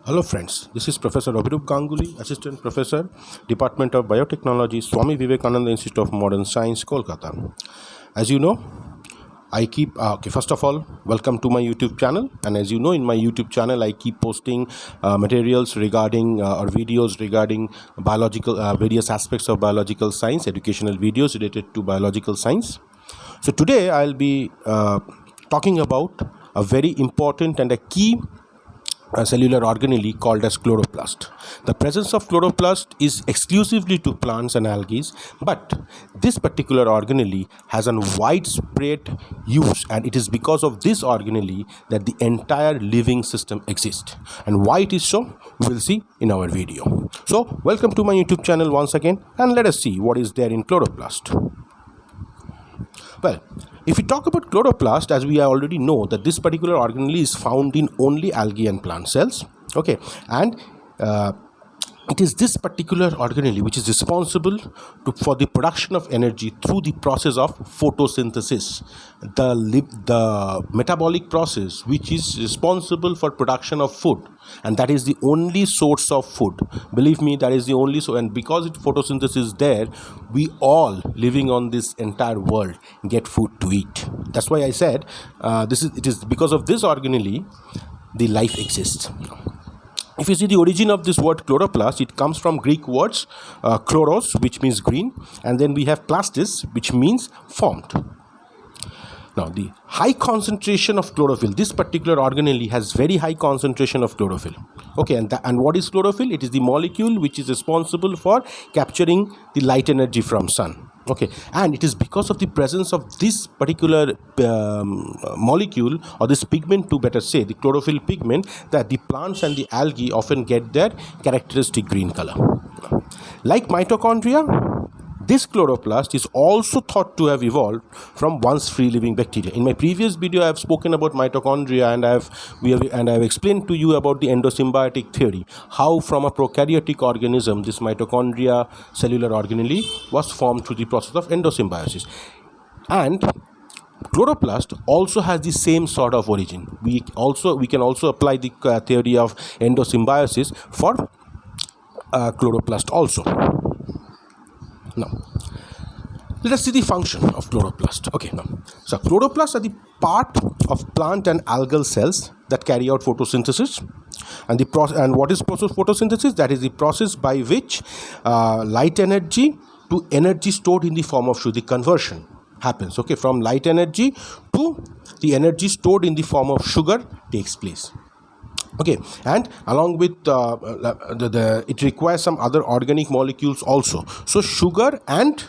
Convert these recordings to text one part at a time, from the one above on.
Hello friends, this is Professor Abhirup Ganguly, Assistant Professor, Department of Biotechnology, Swami Vivekananda Institute of Modern Science, Kolkata. As you know, first of all, welcome to my YouTube channel. And as you know, in my YouTube channel, I keep posting materials regarding or videos regarding biological, various aspects of biological science, educational videos related to biological science. So today I'll be talking about a very important and a key cellular organelle called as chloroplast. The presence of chloroplast is exclusively to plants and algae, but this particular organelle has a widespread use, and it is because of this organelle that the entire living system exists. And why it is so, we will see in our video. So, welcome to my YouTube channel once again, and let us see what is there in chloroplast. Well, if we talk about chloroplast, as we already know that this particular organelle is found in only algae and plant cells, okay, and it is this particular organelle which is responsible for the production of energy through the process of photosynthesis, the metabolic process which is responsible for production of food, and that is the only source of food. Believe me, that is the only source, and because photosynthesis is there, we all living on this entire world get food to eat. That's why I said it is because of this organelle the life exists. If you see the origin of this word chloroplast, it comes from Greek words chloros, which means green, and then we have plastes, which means formed. Now, the high concentration of chlorophyll, this particular organelle has very high concentration of chlorophyll. Okay, and what is chlorophyll? It is the molecule which is responsible for capturing the light energy from sun. Okay, and it is because of the presence of this particular molecule, or this pigment to better say, the chlorophyll pigment, that the plants and the algae often get their characteristic green color. Like mitochondria, this chloroplast is also thought to have evolved from once free-living bacteria. In my previous video, I have spoken about mitochondria, and I have explained to you about the endosymbiotic theory, how from a prokaryotic organism this mitochondria cellular organelle was formed through the process of endosymbiosis. And chloroplast also has the same sort of origin. We can also apply the theory of endosymbiosis for chloroplast also. Now, let us see the function of chloroplast. Okay, now, so chloroplasts are the part of plant and algal cells that carry out photosynthesis. And what is process photosynthesis? That is the process by which light energy to energy stored in the form of sugar, the conversion happens. Okay, from light energy to the energy stored in the form of sugar takes place. Okay, and along with it requires some other organic molecules also. So sugar and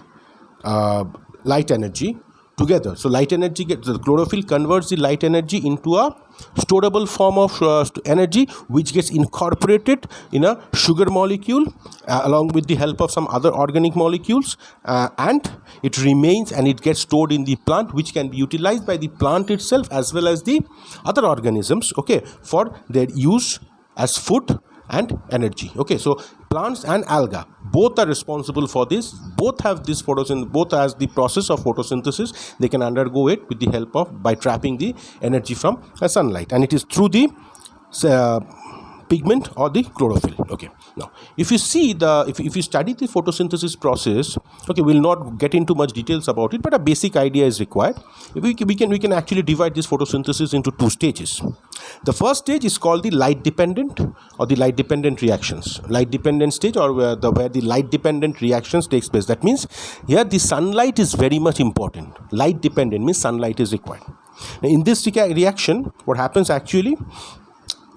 light energy together. So light energy the chlorophyll converts the light energy into a storable form of energy, which gets incorporated in a sugar molecule along with the help of some other organic molecules, and it remains and it gets stored in the plant, which can be utilized by the plant itself as well as the other organisms, okay, for their use as food and energy. Okay, so plants and alga both are responsible for this. Both have this both as the process of photosynthesis. They can undergo it with the help of by trapping the energy from sunlight, and it is through the pigment or the chlorophyll. Okay, now if you see if you study the photosynthesis process, okay, we'll not get into much details about it, but a basic idea is required. We can actually divide this photosynthesis into two stages. The first stage is called the light dependent or the light dependent reactions. Light dependent stage, or where the light dependent reactions takes place. That means here the sunlight is very much important. Light dependent means sunlight is required. Now, in this reaction, what happens actually?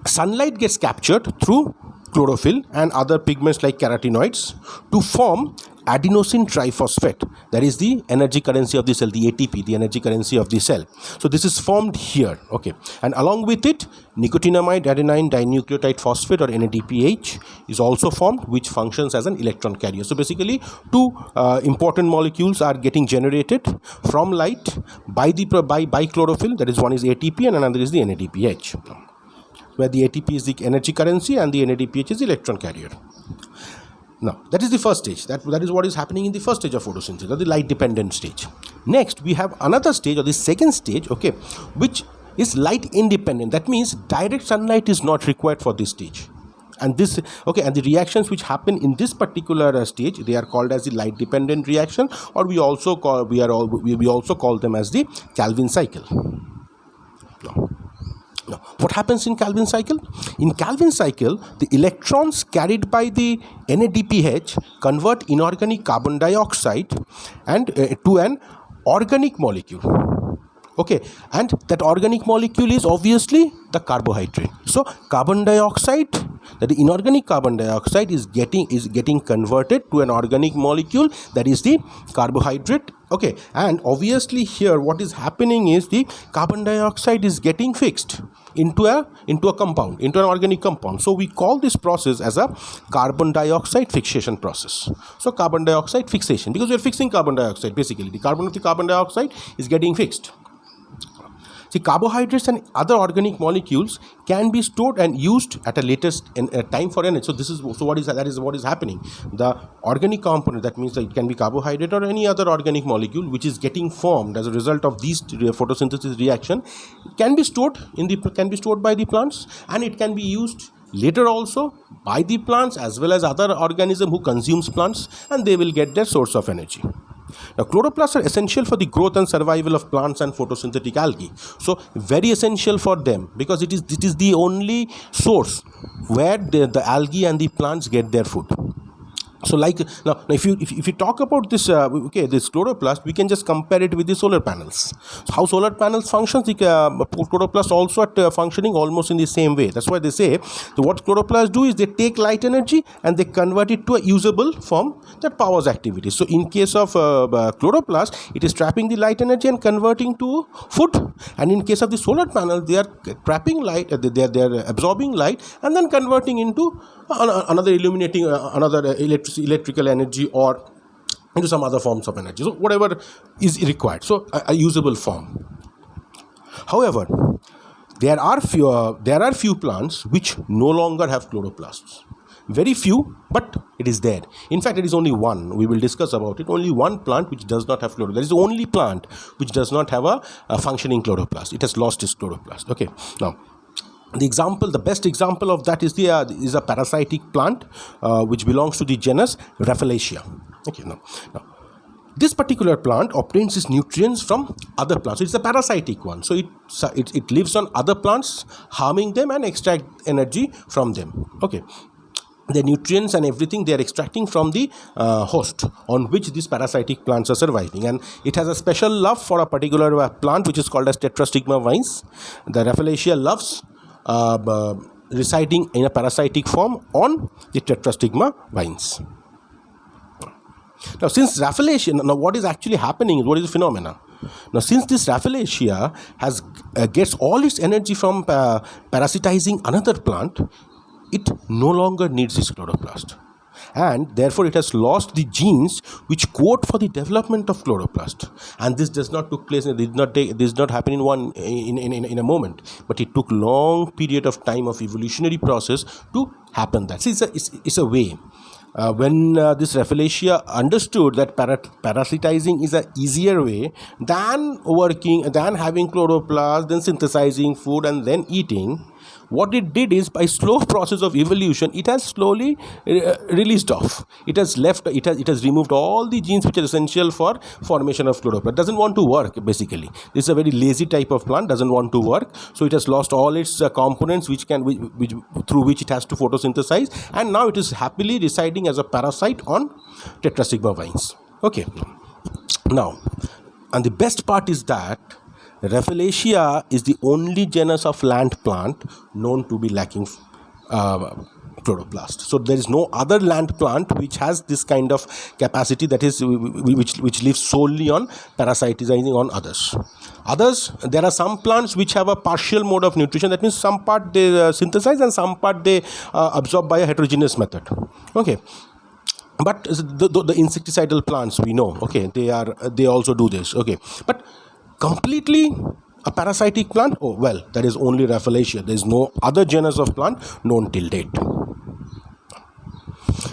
Sunlight gets captured through chlorophyll and other pigments like carotenoids to form adenosine triphosphate. That is the energy currency of the cell, the ATP, the energy currency of the cell. So this is formed here, okay, and along with it, nicotinamide adenine dinucleotide phosphate, or NADPH, is also formed, which functions as an electron carrier. So basically, two important molecules are getting generated from light by chlorophyll. That is, one is ATP and another is the NADPH, where the ATP is the energy currency and the NADPH is the electron carrier. Now, that is the first stage. That is what is happening in the first stage of photosynthesis, or the light dependent stage. Next, we have another stage, or the second stage, okay, which is light independent. That means direct sunlight is not required for this stage. And this, okay, and the reactions which happen in this particular stage, they are called as the light dependent reaction, or we also call them as the Calvin cycle. Now, what happens in Calvin cycle? In Calvin cycle, the electrons carried by the NADPH convert inorganic carbon dioxide and to an organic molecule. Okay, and that organic molecule is obviously the carbohydrate. So carbon dioxide, that the inorganic carbon dioxide is getting converted to an organic molecule, that is the carbohydrate. Okay, and obviously here what is happening is the carbon dioxide is getting fixed into a compound, into an organic compound. So we call this process as a carbon dioxide fixation process. So carbon dioxide fixation, because we are fixing carbon dioxide, basically the carbon of the carbon dioxide is getting fixed. See, carbohydrates and other organic molecules can be stored and used at a later time for energy. So what is happening. The organic component, that means that it can be carbohydrate or any other organic molecule which is getting formed as a result of these photosynthesis reaction, can be stored by the plants, and it can be used later also by the plants as well as other organism who consumes plants, and they will get their source of energy. Now, chloroplasts are essential for the growth and survival of plants and photosynthetic algae. So, very essential for them, because it is the only source where the algae and the plants get their food. So, like now if you talk about this this chloroplast, we can just compare it with the solar panels. So how solar panels functions, the chloroplast also at functioning almost in the same way. That's why they say, so what chloroplasts do is they take light energy and they convert it to a usable form that powers activity. So in case of chloroplast, it is trapping the light energy and converting to food, and in case of the solar panel, they are trapping light, they are absorbing light and then converting into another illuminating another electrical energy or into some other forms of energy. So whatever is required, so a usable form. However, there are few plants which no longer have chloroplasts. Very few, but it is there. In fact, it is only one. We will discuss about it. Only one plant which does not have chloroplast. That is the only plant which does not have a functioning chloroplast. It has lost its chloroplast. Okay. Now, the best example of that is a parasitic plant which belongs to the genus Rafflesia. Okay, now this particular plant obtains its nutrients from other plants. So it's a parasitic one. So it lives on other plants, harming them and extract energy from them. Okay. The nutrients and everything they are extracting from the host on which these parasitic plants are surviving, and it has a special love for a particular plant which is called as tetrastigma vines. The Rafflesia loves residing in a parasitic form on the tetrastigma vines. Now, since Rafflesia, what is actually happening? What is the phenomena? Now, since this Rafflesia gets all its energy from parasitizing another plant, it no longer needs this chloroplast, and therefore it has lost the genes which code for the development of chloroplast. And this does not took place. This did not happen in a moment, but it took long period of time of evolutionary process to happen. That it's a way. When this Rafflesia understood that parasitizing is an easier way than having chloroplast, then synthesizing food and then eating, what it did is, by slow process of evolution, it has slowly released off. It has removed all the genes which are essential for formation of chloroplast. It doesn't want to work, basically. This is a very lazy type of plant, doesn't want to work. So it has lost all its components through which it has to photosynthesize, and now it is happily residing as a parasite on tetrastigma vines. Okay. Now, and the best part is that Rafflesia is the only genus of land plant known to be lacking chloroplast. So there is no other land plant which has this kind of capacity, that is which lives solely on parasitizing on others. There are some plants which have a partial mode of nutrition. That means some part they synthesize and some part they absorb by a heterogeneous method. Okay. But the insecticidal plants, we know, okay, they also do this. Okay. But completely a parasitic plant, that is only Rafflesia. There is no other genus of plant known till date.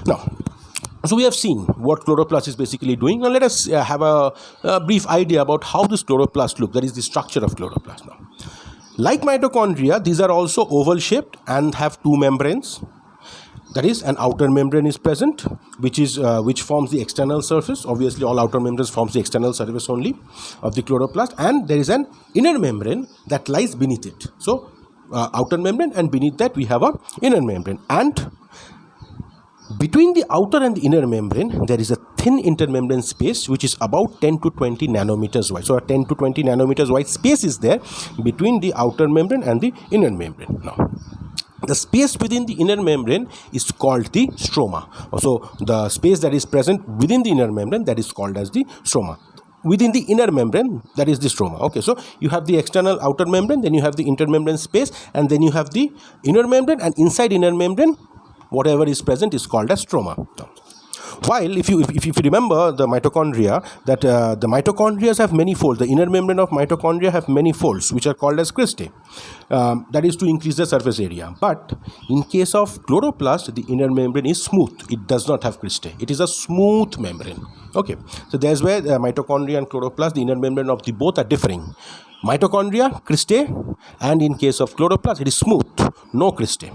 Now, so we have seen what chloroplast is basically doing. Now let us have a brief idea about how this chloroplast looks. That is the structure of chloroplast. Now, like mitochondria, these are also oval shaped and have two membranes. That is, an outer membrane is present, which forms the external surface. Obviously, all outer membranes forms the external surface only of the chloroplast, and there is an inner membrane that lies beneath it. So, outer membrane, and beneath that we have a inner membrane, and between the outer and the inner membrane, there is a thin intermembrane space which is about 10 to 20 nanometers wide. So, a 10 to 20 nanometers wide space is there between the outer membrane and the inner membrane. Now, the space within the inner membrane is called the stroma. So, the space that is present within the inner membrane, that is called as the stroma. Within the inner membrane, that is the stroma. Okay, so you have the external outer membrane, then you have the intermembrane space, and then you have the inner membrane, and inside inner membrane, whatever is present is called as stroma. While if you remember the mitochondria, that the mitochondria have many folds. The inner membrane of mitochondria have many folds, which are called as cristae. That is to increase the surface area. But in case of chloroplast, the inner membrane is smooth. It does not have cristae. It is a smooth membrane. Okay, so there's where mitochondria and chloroplast, the inner membrane of the both are differing. Mitochondria, cristae, and in case of chloroplast, it is smooth, no cristae.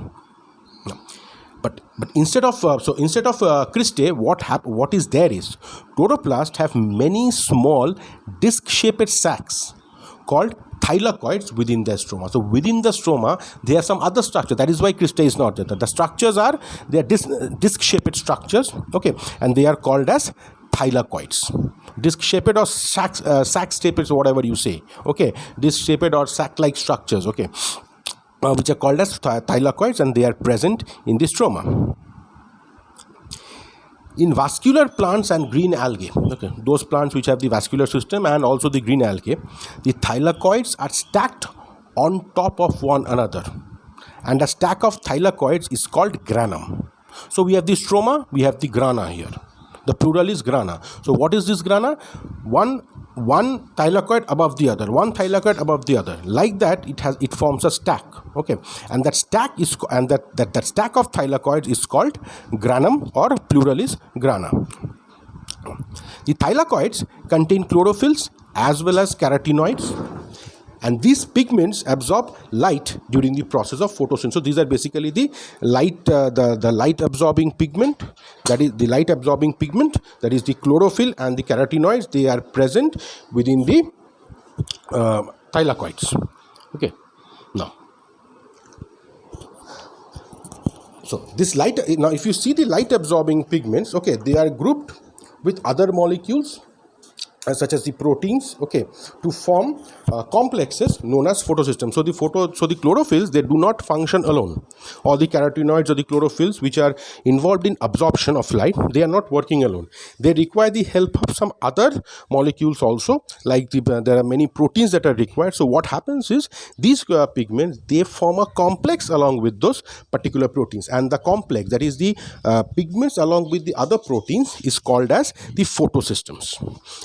But instead of cristae, what is there is chloroplast have many small disc-shaped sacs called thylakoids within their stroma. So within the stroma, there are some other structure. That is why cristae is not there. The structures are disc-shaped structures. Okay, and they are called as thylakoids. Disc-shaped or sac-shaped, whatever you say. Okay, disc-shaped or sac-like structures. Okay. Which are called as thylakoids, and they are present in the stroma. In vascular plants and green algae, okay, those plants which have the vascular system and also the green algae, the thylakoids are stacked on top of one another, and a stack of thylakoids is called granum. So we have the stroma, we have the grana here. The plural is grana. So what is this grana? One thylakoid above the other, one thylakoid above the other. Like that, it forms a stack. Okay, and that stack is that stack of thylakoids is called granum, or plural is grana. The thylakoids contain chlorophylls as well as carotenoids, and these pigments absorb light during the process of photosynthesis. So these are basically the light, the light absorbing pigment. That is the light absorbing pigment. That is the chlorophyll and the carotenoids. They are present within the thylakoids. Okay. Now, so this light. Now, if you see the light absorbing pigments, okay, they are grouped with other molecules, such as the proteins, okay, to form complexes known as photosystems. So the chlorophylls, they do not function alone. All the carotenoids or the chlorophylls which are involved in absorption of light, they are not working alone. They require the help of some other molecules also, like there are many proteins that are required. So what happens is these pigments, they form a complex along with those particular proteins, and the complex, that is the pigments along with the other proteins, is called as the photosystems.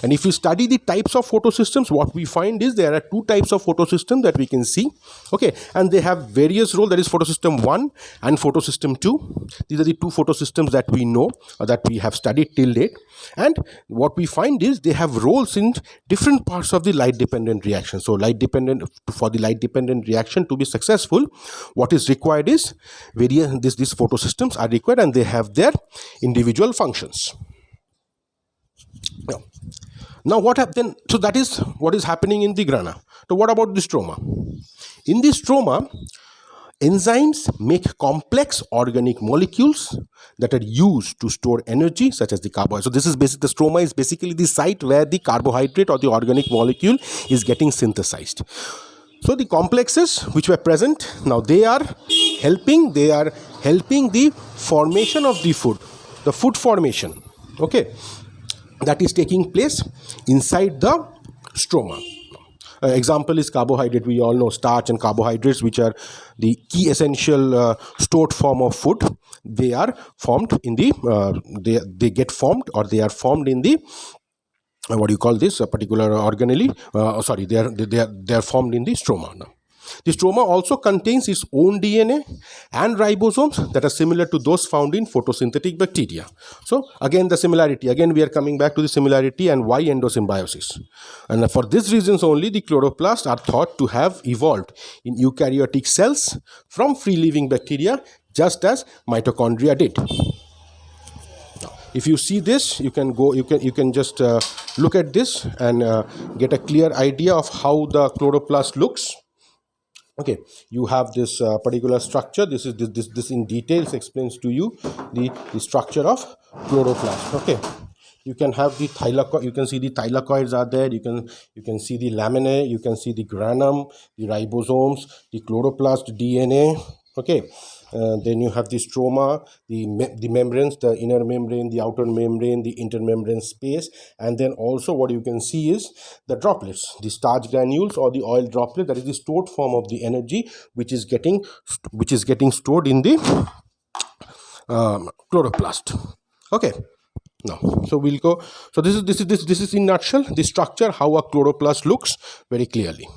And if you study the types of photosystems, what we find is there are two types of photosystem that we can see. Okay, and they have various roles. That is photosystem 1 and photosystem 2. These are the two photosystems that we know, or that we have studied till date. And what we find is they have roles in different parts of the light dependent reaction. So for the light dependent reaction to be successful, what is required is these photosystems are required, and they have their individual functions. Now what happened? So that is what is happening in the grana. So what about the stroma? In the stroma, enzymes make complex organic molecules that are used to store energy, such as the carbohydrate. So this is the stroma is basically the site where the carbohydrate or the organic molecule is getting synthesized. So the complexes which were present, now they are helping the formation of the food formation. Okay, that is taking place inside the stroma. Example is carbohydrate. We all know starch and carbohydrates, which are the key essential stored form of food. They are formed in the they get formed, or they are formed in the what do you call this, a particular organelle. They are formed in the stroma. Now, the stroma also contains its own DNA and ribosomes that are similar to those found in photosynthetic bacteria. So again, the similarity. Again, we are coming back to the similarity and why endosymbiosis. And for these reasons only, the chloroplasts are thought to have evolved in eukaryotic cells from free-living bacteria just as mitochondria did. If you see this, you can just look at this and get a clear idea of how the chloroplast looks. Okay, you have this particular structure. This in details explains to you the structure of chloroplast. Okay, you can have the thylakoid. You can see the thylakoids are there. You can see the laminae. You can see the granum, the ribosomes, the chloroplast DNA. Okay, then you have the stroma, the membranes, the inner membrane, the outer membrane, the intermembrane space, and then also what you can see is the droplets, the starch granules or the oil droplet. That is the stored form of the energy which is getting stored in the chloroplast. Okay. Now, so we'll go. So this is in nutshell the structure, how a chloroplast looks very clearly.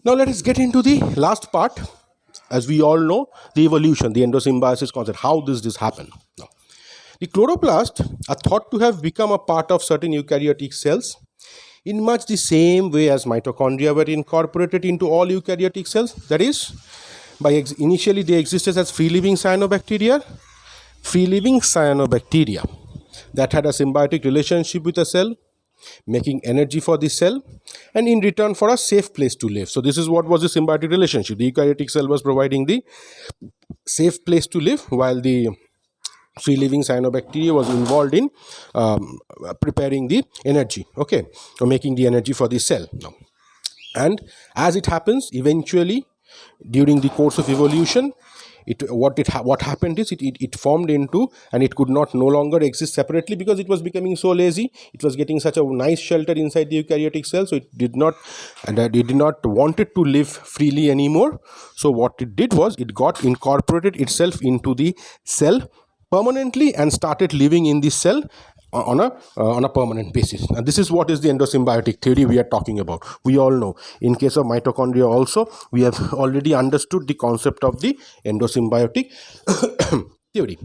Now let us get into the last part. As we all know, the evolution, the endosymbiosis concept, how this happened. Now, the chloroplast are thought to have become a part of certain eukaryotic cells in much the same way as mitochondria were incorporated into all eukaryotic cells. That is, initially they existed as free-living cyanobacteria that had a symbiotic relationship with a cell, making energy for the cell, and in return for a safe place to live. So this is what was the symbiotic relationship. The eukaryotic cell was providing the safe place to live, while the free-living cyanobacteria was involved in preparing the energy, okay, or making the energy for the cell. Now, and as it happens, eventually during the course of evolution, what happened is it formed into, and it could no longer exist separately because it was becoming so lazy. It was getting such a nice shelter inside the eukaryotic cell, so it did not wanted to live freely anymore. So what it did was it got incorporated itself into the cell permanently and started living in the cell on a permanent basis. And this is what is the endosymbiotic theory we are talking about. We all know in case of mitochondria also we have already understood the concept of the endosymbiotic theory.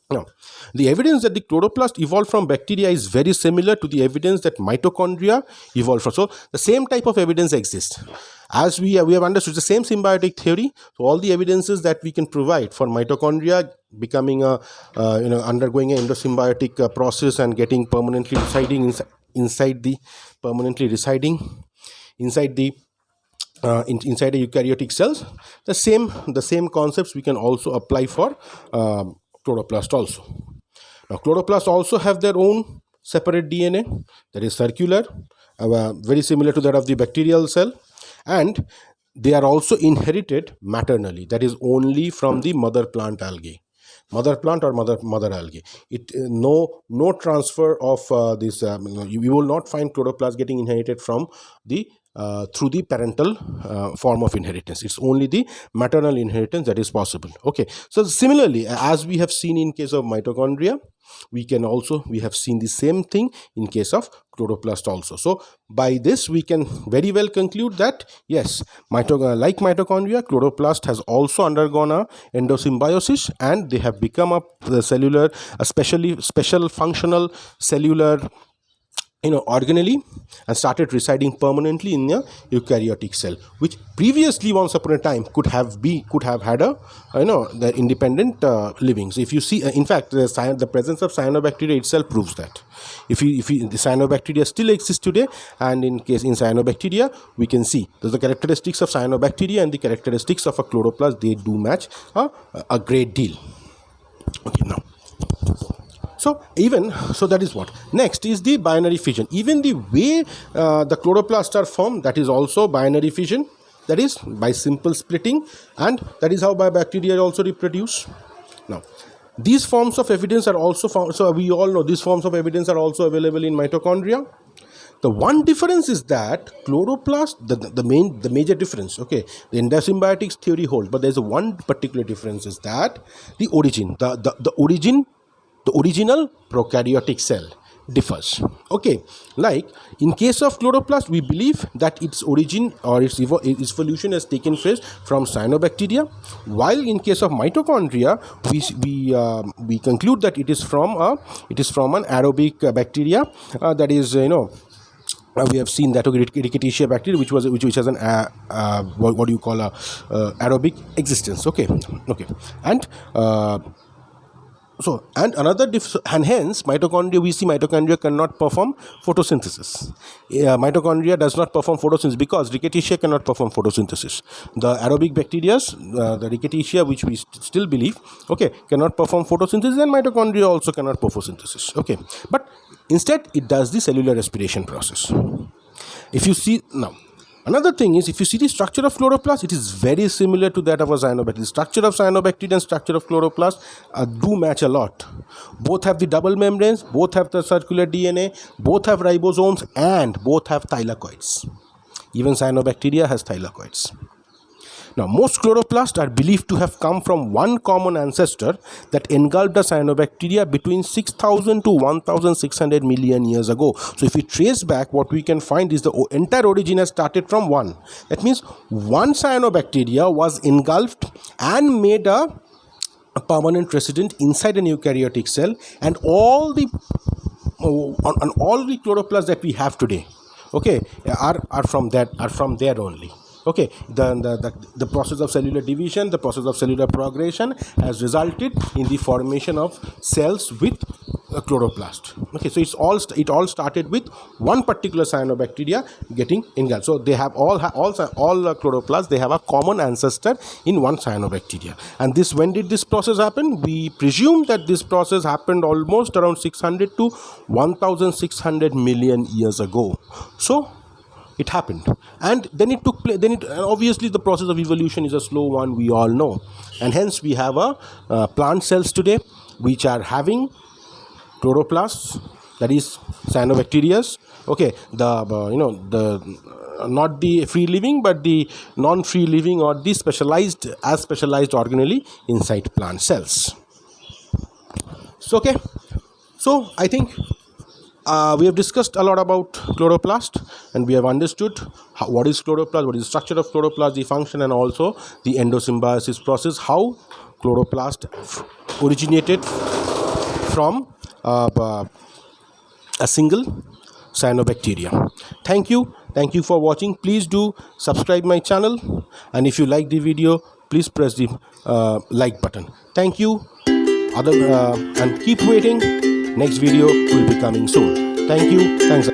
Now, the evidence that the chloroplast evolved from bacteria is very similar to the evidence that mitochondria evolved from. So the same type of evidence exists. As we have understood the same symbiotic theory, so all the evidences that we can provide for mitochondria becoming undergoing an endosymbiotic process and getting permanently residing inside the eukaryotic cells, the same concepts we can also apply for chloroplast also. Now, chloroplasts also have their own separate DNA that is circular, very similar to that of the bacterial cell, and they are also inherited maternally, that is only from the mother plant algae. Mother plant or mother algae. No transfer of this. You will not find chloroplast getting inherited from the through the parental form of inheritance. It's only the maternal inheritance that is possible. Okay, so similarly, as we have seen in case of mitochondria, we have seen the same thing in case of chloroplast also. So by this we can very well conclude that yes, like mitochondria, chloroplast has also undergone a endosymbiosis, and they have become a special functional cellular organelle, and started residing permanently in a eukaryotic cell, which previously once upon a time could have had the independent living. So if you see, in fact, the presence of cyanobacteria itself proves that. If the cyanobacteria still exist today, and in cyanobacteria we can see the characteristics of cyanobacteria and the characteristics of a chloroplast, they do match a great deal. Okay, now. So that is what. Next is the binary fission. Even the way the chloroplasts are formed, that is also binary fission. That is by simple splitting, and that is how bacteria also reproduce. Now, these forms of evidence are also found. So we all know these forms of evidence are also available in mitochondria. The one difference is that chloroplast, the major difference, okay, the endosymbiotics theory holds, but there's one particular difference is that the original prokaryotic cell differs. Okay, like in case of chloroplast, we believe that its origin or its evolution has taken place from cyanobacteria, while in case of mitochondria, we conclude that it is from an aerobic bacteria that is we have seen that Rickettsia bacteria, which has an what do you call a aerobic existence. Okay, and and and hence mitochondria, we see mitochondria cannot perform photosynthesis. Mitochondria does not perform photosynthesis because Rickettsia cannot perform photosynthesis. The aerobic bacteria, the Rickettsia, which we still believe, okay, cannot perform photosynthesis, and mitochondria also cannot perform photosynthesis. Okay, but instead it does the cellular respiration process. If you see now, another thing is, if you see the structure of chloroplast, it is very similar to that of a cyanobacteria. The structure of cyanobacteria and structure of chloroplast do match a lot. Both have the double membranes, both have the circular DNA, both have ribosomes, and both have thylakoids. Even cyanobacteria has thylakoids. Now, most chloroplasts are believed to have come from one common ancestor that engulfed the cyanobacteria between 6,000 to 1,600 million years ago. So, if we trace back, what we can find is the entire origin has started from one. That means one cyanobacteria was engulfed and made a permanent resident inside an eukaryotic cell, and all the chloroplasts that we have today, okay, are from there only. Okay, the process of cellular division, the process of cellular progression has resulted in the formation of cells with a chloroplast. Okay, so it all started with one particular cyanobacteria getting engulfed. So they have all chloroplasts, they have a common ancestor in one cyanobacteria. And when did this process happen? We presume that this process happened almost around 600 to 1,600 million years ago. So it happened, and then it took place. And obviously the process of evolution is a slow one, we all know, and hence we have plant cells today which are having chloroplasts, that is cyanobacteria. Okay, not the free living, but the non-free living or the specialized organelle inside plant cells. So okay, so I think we have discussed a lot about chloroplast, and we have understood what is chloroplast, what is the structure of chloroplast, the function, and also the endosymbiosis process, how chloroplast originated from a single cyanobacteria. Thank you for watching. Please do subscribe my channel, and if you like the video, please press the like button. Thank you, and keep waiting. Next video will be coming soon. Thank you. Thanks.